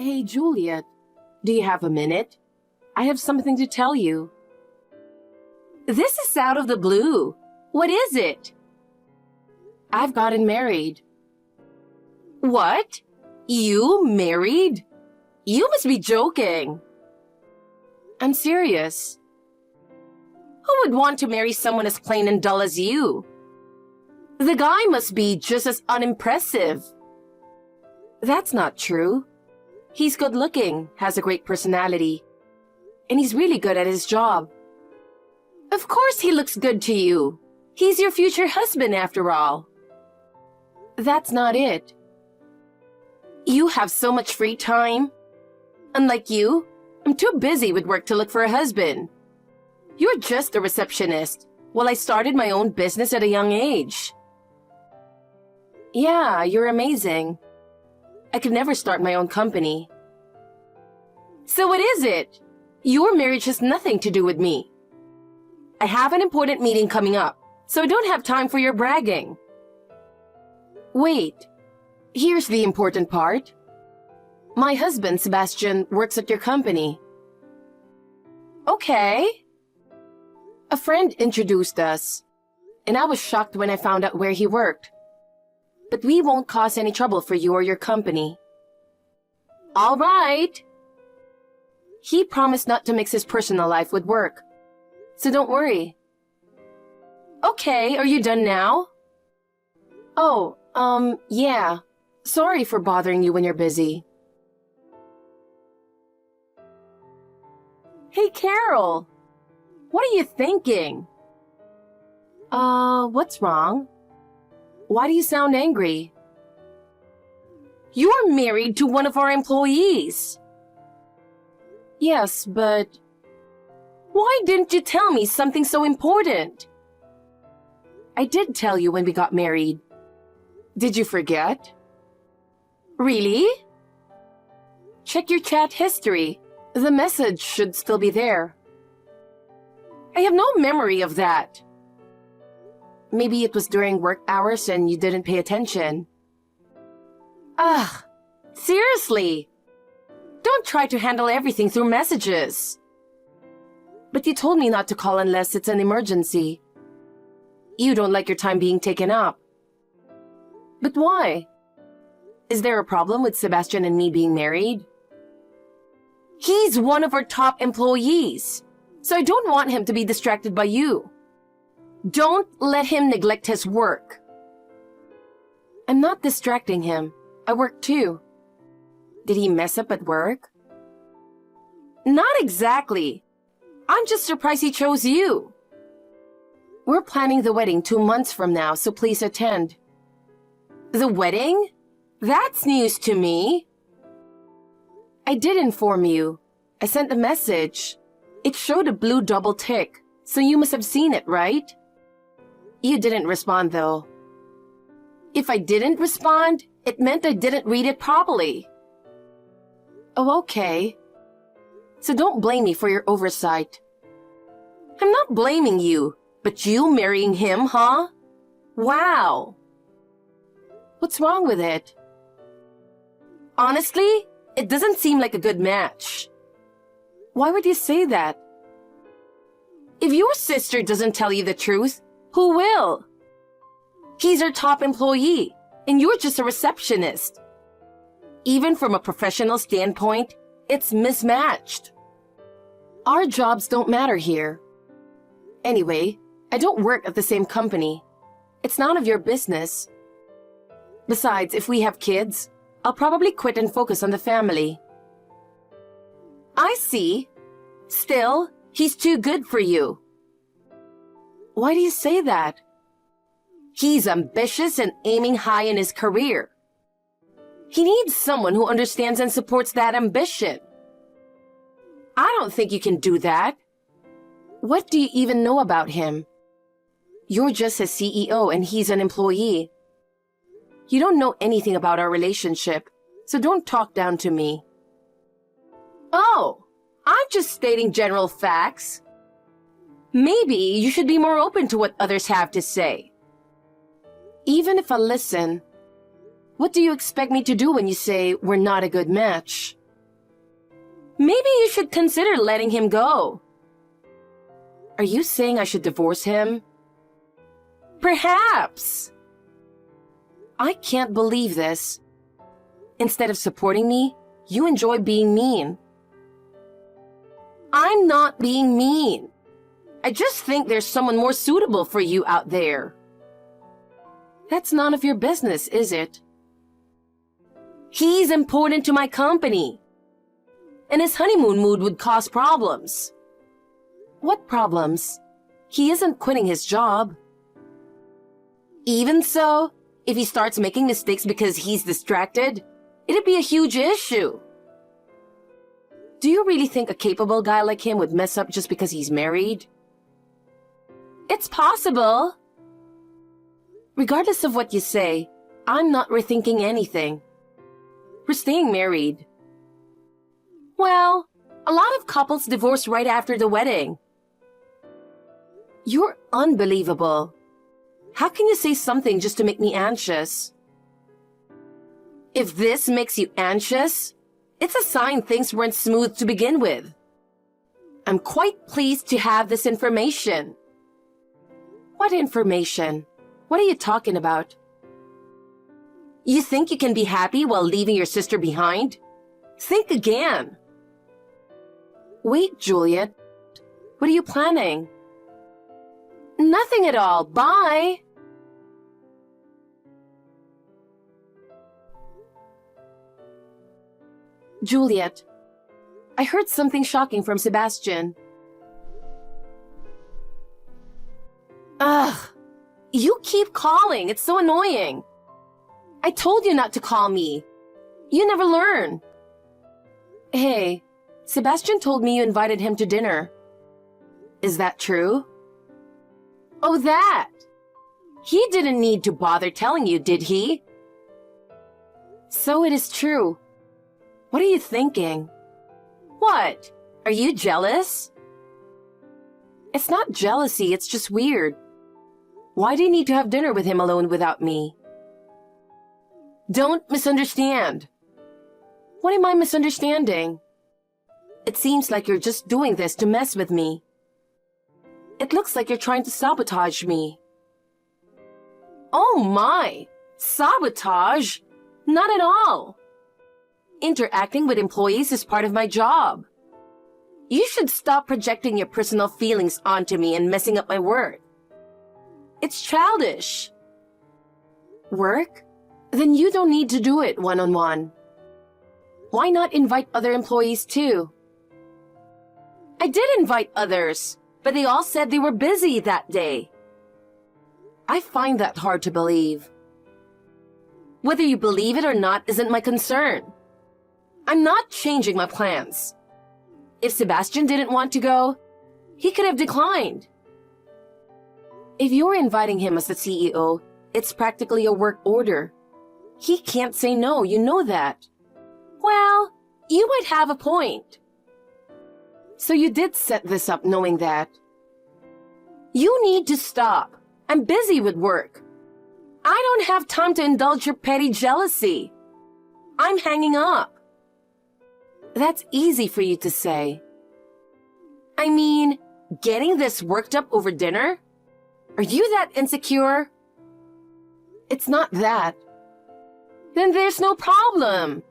Hey, Juliet, do you have a minute? I have something to tell you. This is out of the blue. What is it? I've gotten married. What? You married? You must be joking. I'm serious. Who would want to marry someone as plain and dull as you? The guy must be just as unimpressive. That's not true. He's good looking, has a great personality, and he's really good at his job. Of course he looks good to you. He's your future husband after all. That's not it. You have so much free time. Unlike you, I'm too busy with work to look for a husband. You're just a receptionist, while I started my own business at a young age. Yeah, you're amazing. I could never start my own company. So what is it? Your marriage has nothing to do with me. I have an important meeting coming up, so I don't have time for your bragging. Wait, here's the important part. My husband, Sebastian, works at your company. Okay. A friend introduced us, and I was shocked when I found out where he worked. But we won't cause any trouble for you or your company. All right. He promised not to mix his personal life with work, so don't worry. Okay, are you done now? Oh, yeah. Sorry for bothering you when you're busy. Hey, Carol. What are you thinking? What's wrong? Why do you sound angry? You're married to one of our employees. Yes, but why didn't you tell me something so important? I did tell you when we got married. Did you forget? Really? Check your chat history. The message should still be there. I have no memory of that. Maybe it was during work hours and you didn't pay attention. Ugh, seriously. Don't try to handle everything through messages. But you told me not to call unless it's an emergency. You don't like your time being taken up. But why? Is there a problem with Sebastian and me being married? He's one of our top employees, so I don't want him to be distracted by you. Don't let him neglect his work. I'm not distracting him. I work too. Did he mess up at work? Not exactly. I'm just surprised he chose you. We're planning the wedding 2 months from now, so please attend. The wedding? That's news to me. I did inform you. I sent a message. It showed a blue double tick, so you must have seen it, right? You didn't respond, though. If I didn't respond, it meant I didn't read it properly. Oh, okay. So don't blame me for your oversight. I'm not blaming you, but you marrying him, huh? Wow. What's wrong with it? Honestly, it doesn't seem like a good match. Why would you say that? If your sister doesn't tell you the truth, who will? He's our top employee, and you're just a receptionist. Even from a professional standpoint, it's mismatched. Our jobs don't matter here. Anyway, I don't work at the same company. It's none of your business. Besides, if we have kids, I'll probably quit and focus on the family. I see. Still, he's too good for you. Why do you say that? He's ambitious and aiming high in his career. He needs someone who understands and supports that ambition. I don't think you can do that. What do you even know about him? You're just his CEO and he's an employee. You don't know anything about our relationship, so don't talk down to me. Oh, I'm just stating general facts. Maybe you should be more open to what others have to say. Even if I listen, what do you expect me to do when you say we're not a good match? Maybe you should consider letting him go. Are you saying I should divorce him? Perhaps. I can't believe this. Instead of supporting me, you enjoy being mean. I'm not being mean. I just think there's someone more suitable for you out there. That's none of your business, is it? He's important to my company. And his honeymoon mood would cause problems. What problems? He isn't quitting his job. Even so, if he starts making mistakes because he's distracted, it'd be a huge issue. Do you really think a capable guy like him would mess up just because he's married? It's possible. Regardless of what you say, I'm not rethinking anything. We're staying married. Well, a lot of couples divorce right after the wedding. You're unbelievable. How can you say something just to make me anxious? If this makes you anxious, it's a sign things weren't smooth to begin with. I'm quite pleased to have this information. What information? What are you talking about? You think you can be happy while leaving your sister behind? Think again. Wait, Juliet. What are you planning? Nothing at all. Bye. Juliet, I heard something shocking from Sebastian. Ugh. You keep calling. It's so annoying. I told you not to call me. You never learn. Hey, Sebastian told me you invited him to dinner. Is that true? Oh, that. He didn't need to bother telling you, did he? So it is true. What are you thinking? What? Are you jealous? It's not jealousy, it's just weird. Why do you need to have dinner with him alone without me? Don't misunderstand. What am I misunderstanding? It seems like you're just doing this to mess with me. It looks like you're trying to sabotage me. Oh my! Sabotage? Not at all. Interacting with employees is part of my job. You should stop projecting your personal feelings onto me and messing up my work. It's childish. Work? Then you don't need to do it one-on-one. Why not invite other employees too? I did invite others, but they all said they were busy that day. I find that hard to believe. Whether you believe it or not isn't my concern. I'm not changing my plans. If Sebastian didn't want to go, he could have declined. If you're inviting him as the CEO, it's practically a work order. He can't say no, you know that. Well, you might have a point. So you did set this up knowing that. You need to stop. I'm busy with work. I don't have time to indulge your petty jealousy. I'm hanging up. That's easy for you to say. I mean, getting this worked up over dinner? Are you that insecure? It's not that. Then there's no problem.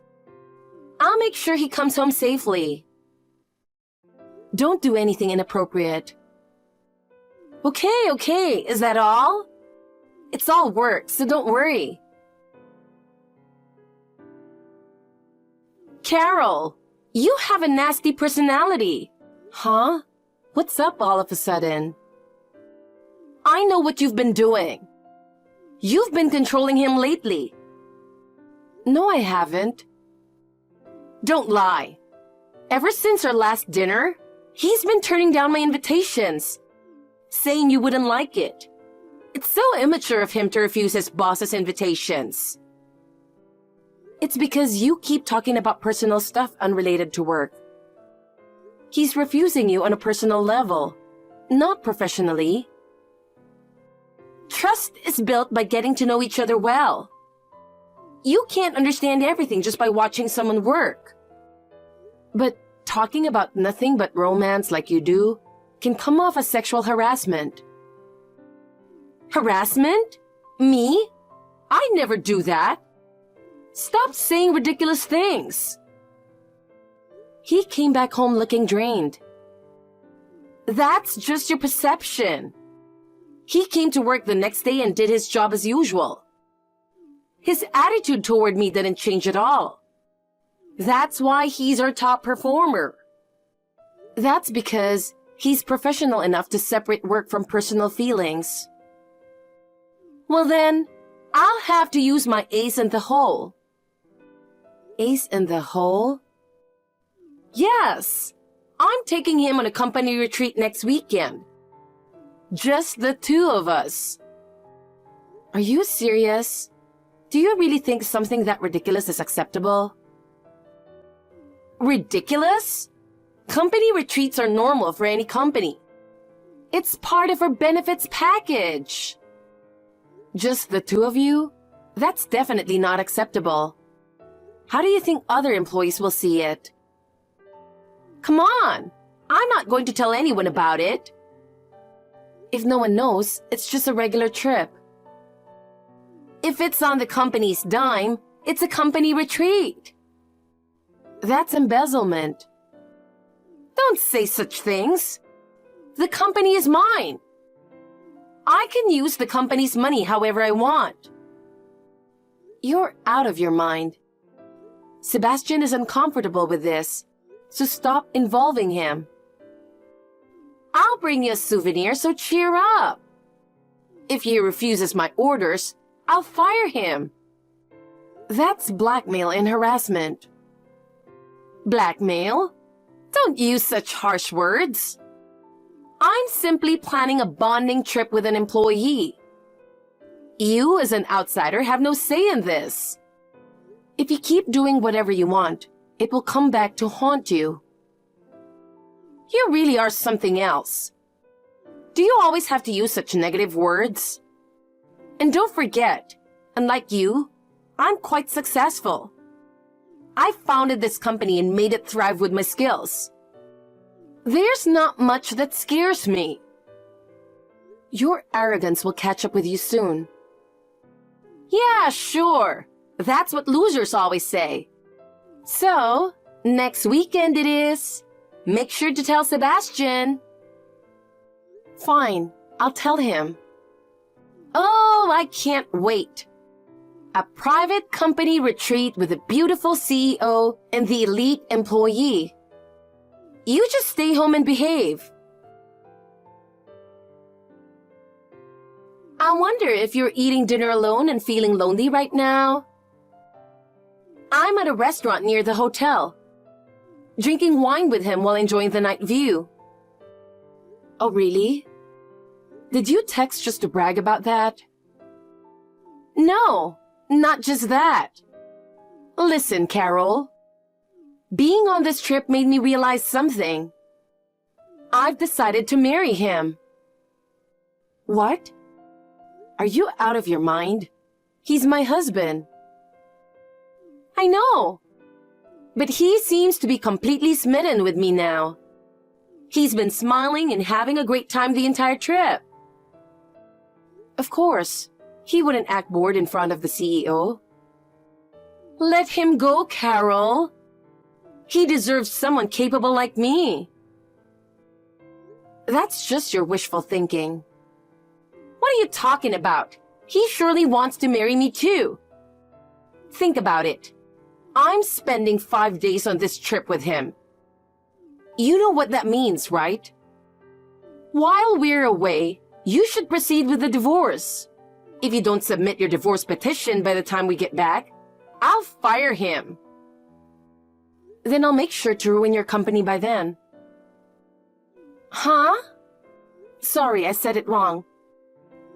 I'll make sure he comes home safely. Don't do anything inappropriate. Okay, is that all? It's all work, so don't worry. Carol, you have a nasty personality. Huh? What's up all of a sudden? I know what you've been doing. You've been controlling him lately. No, I haven't. Don't lie. Ever since our last dinner, he's been turning down my invitations, saying you wouldn't like it. It's so immature of him to refuse his boss's invitations. It's because you keep talking about personal stuff unrelated to work. He's refusing you on a personal level, not professionally. Trust is built by getting to know each other well. You can't understand everything just by watching someone work. But talking about nothing but romance like you do can come off as sexual harassment. Harassment? Me? I never do that. Stop saying ridiculous things. He came back home looking drained. That's just your perception. He came to work the next day and did his job as usual. His attitude toward me didn't change at all. That's why he's our top performer. That's because he's professional enough to separate work from personal feelings. Well then, I'll have to use my ace in the hole. Ace in the hole? Yes, I'm taking him on a company retreat next weekend. Just the two of us. Are you serious? Do you really think something that ridiculous is acceptable? Ridiculous? Company retreats are normal for any company. It's part of our benefits package. Just the two of you? That's definitely not acceptable. How do you think other employees will see it? Come on! I'm not going to tell anyone about it. If no one knows, it's just a regular trip. If it's on the company's dime, it's a company retreat. That's embezzlement. Don't say such things. The company is mine. I can use the company's money however I want. You're out of your mind. Sebastian is uncomfortable with this, so stop involving him. I'll bring you a souvenir, so cheer up. If he refuses my orders, I'll fire him. That's blackmail and harassment. Blackmail? Don't use such harsh words. I'm simply planning a bonding trip with an employee. You, as an outsider, have no say in this. If you keep doing whatever you want, it will come back to haunt you. You really are something else. Do you always have to use such negative words? And don't forget, unlike you, I'm quite successful. I founded this company and made it thrive with my skills. There's not much that scares me. Your arrogance will catch up with you soon. Yeah, sure. That's what losers always say. So, next weekend it is. Make sure to tell Sebastian. Fine, I'll tell him. Oh, I can't wait. A private company retreat with a beautiful CEO and the elite employee. You just stay home and behave. I wonder if you're eating dinner alone and feeling lonely right now. I'm at a restaurant near the hotel, drinking wine with him while enjoying the night view. Oh, really? Did you text just to brag about that? No, not just that. Listen, Carol. Being on this trip made me realize something. I've decided to marry him. What? Are you out of your mind? He's my husband. I know. But he seems to be completely smitten with me now. He's been smiling and having a great time the entire trip. Of course, he wouldn't act bored in front of the CEO. Let him go, Carol. He deserves someone capable like me. That's just your wishful thinking. What are you talking about? He surely wants to marry me too. Think about it. I'm spending 5 days on this trip with him. You know what that means, right? While we're away, you should proceed with the divorce. If you don't submit your divorce petition by the time we get back, I'll fire him. Then I'll make sure to ruin your company by then. Huh? Sorry, I said it wrong.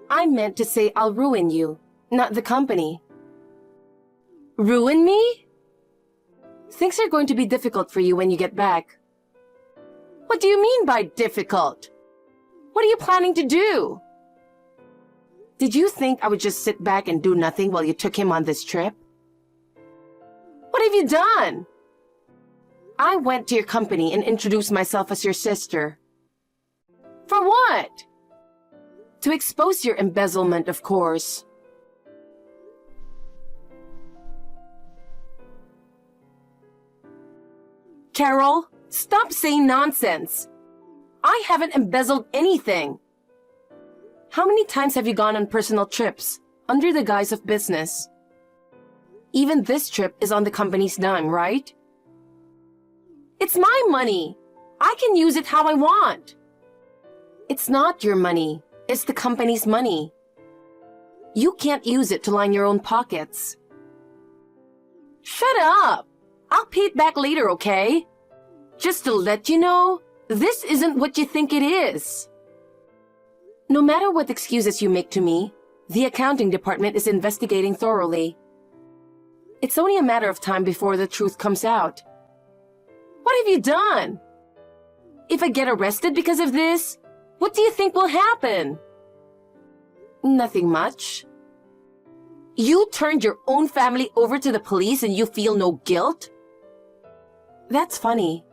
I meant to say I'll ruin you, not the company. Ruin me? Things are going to be difficult for you when you get back. What do you mean by difficult? What are you planning to do? Did you think I would just sit back and do nothing while you took him on this trip? What have you done? I went to your company and introduced myself as your sister. For what? To expose your embezzlement, of course. Carol, stop saying nonsense. I haven't embezzled anything. How many times have you gone on personal trips under the guise of business? Even this trip is on the company's dime, right? It's my money. I can use it how I want. It's not your money. It's the company's money. You can't use it to line your own pockets. Shut up! I'll pay it back later, okay? Just to let you know, this isn't what you think it is. No matter what excuses you make to me, the accounting department is investigating thoroughly. It's only a matter of time before the truth comes out. What have you done? If I get arrested because of this, what do you think will happen? Nothing much. You turned your own family over to the police and you feel no guilt? That's funny.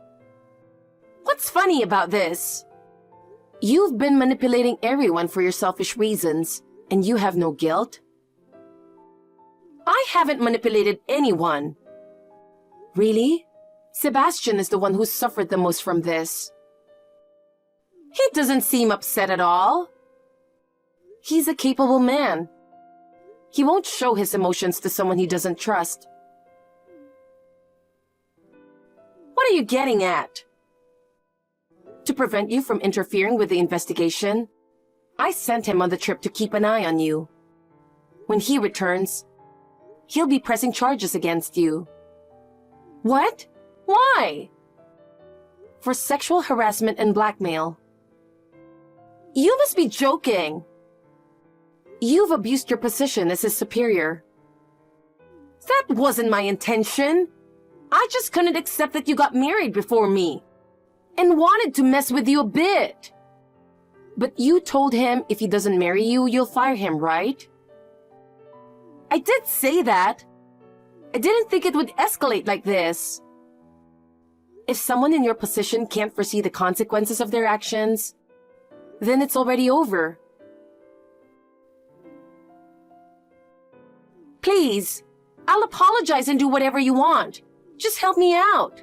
What's funny about this? You've been manipulating everyone for your selfish reasons, and you have no guilt? I haven't manipulated anyone. Really? Sebastian is the one who suffered the most from this. He doesn't seem upset at all. He's a capable man. He won't show his emotions to someone he doesn't trust. What are you getting at? To prevent you from interfering with the investigation, I sent him on the trip to keep an eye on you. When he returns, he'll be pressing charges against you. What? Why? For sexual harassment and blackmail. You must be joking. You've abused your position as his superior. That wasn't my intention. I just couldn't accept that you got married before me and wanted to mess with you a bit. But you told him if he doesn't marry you, you'll fire him, right? I did say that. I didn't think it would escalate like this. If someone in your position can't foresee the consequences of their actions, then it's already over. Please, I'll apologize and do whatever you want. Just help me out.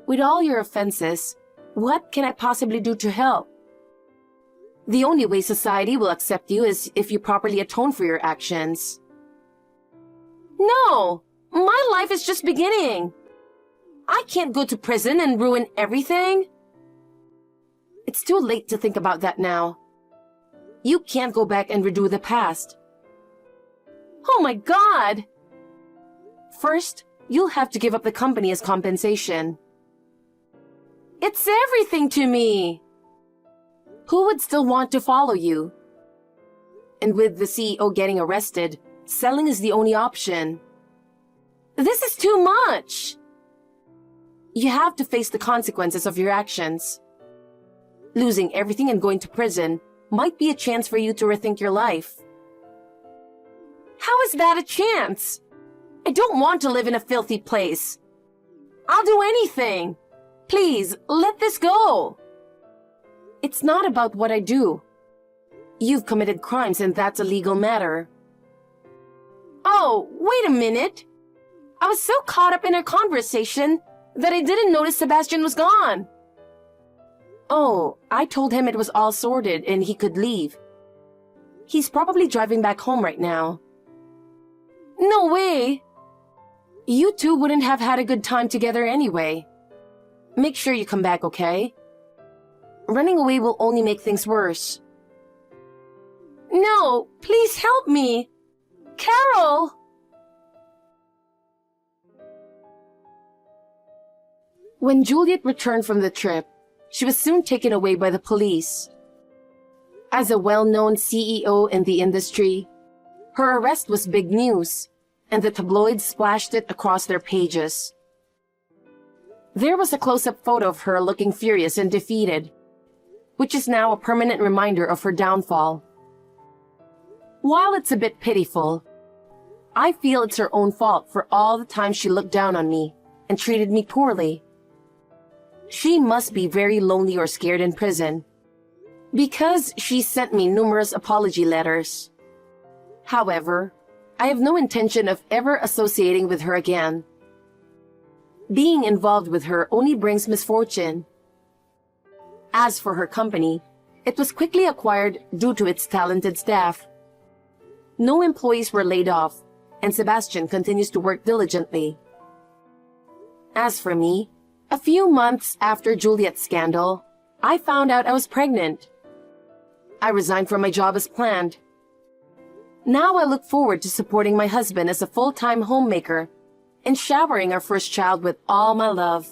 With all your offenses, what can I possibly do to help? The only way society will accept you is if you properly atone for your actions. No, my life is just beginning. I can't go to prison and ruin everything. It's too late to think about that now. You can't go back and redo the past. Oh my God! First, you'll have to give up the company as compensation. It's everything to me. Who would still want to follow you? And with the CEO getting arrested, selling is the only option. This is too much. You have to face the consequences of your actions. Losing everything and going to prison might be a chance for you to rethink your life. How is that a chance? I don't want to live in a filthy place. I'll do anything. Please, let this go. It's not about what I do. You've committed crimes and that's a legal matter. Oh, wait a minute. I was so caught up in our conversation that I didn't notice Sebastian was gone. Oh, I told him it was all sorted and he could leave. He's probably driving back home right now. No way. You two wouldn't have had a good time together anyway. Make sure you come back, okay? Running away will only make things worse. No, please help me. Carol! When Juliet returned from the trip, she was soon taken away by the police. As a well-known CEO in the industry, her arrest was big news, and the tabloids splashed it across their pages. There was a close-up photo of her looking furious and defeated, which is now a permanent reminder of her downfall. While it's a bit pitiful, I feel it's her own fault for all the time she looked down on me and treated me poorly. She must be very lonely or scared in prison, because she sent me numerous apology letters. However, I have no intention of ever associating with her again. Being involved with her only brings misfortune. As for her company, it was quickly acquired due to its talented staff. No employees were laid off, and Sebastian continues to work diligently. As for me, a few months after Juliet's scandal, I found out I was pregnant. I resigned from my job as planned. Now I look forward to supporting my husband as a full-time homemaker and showering our first child with all my love.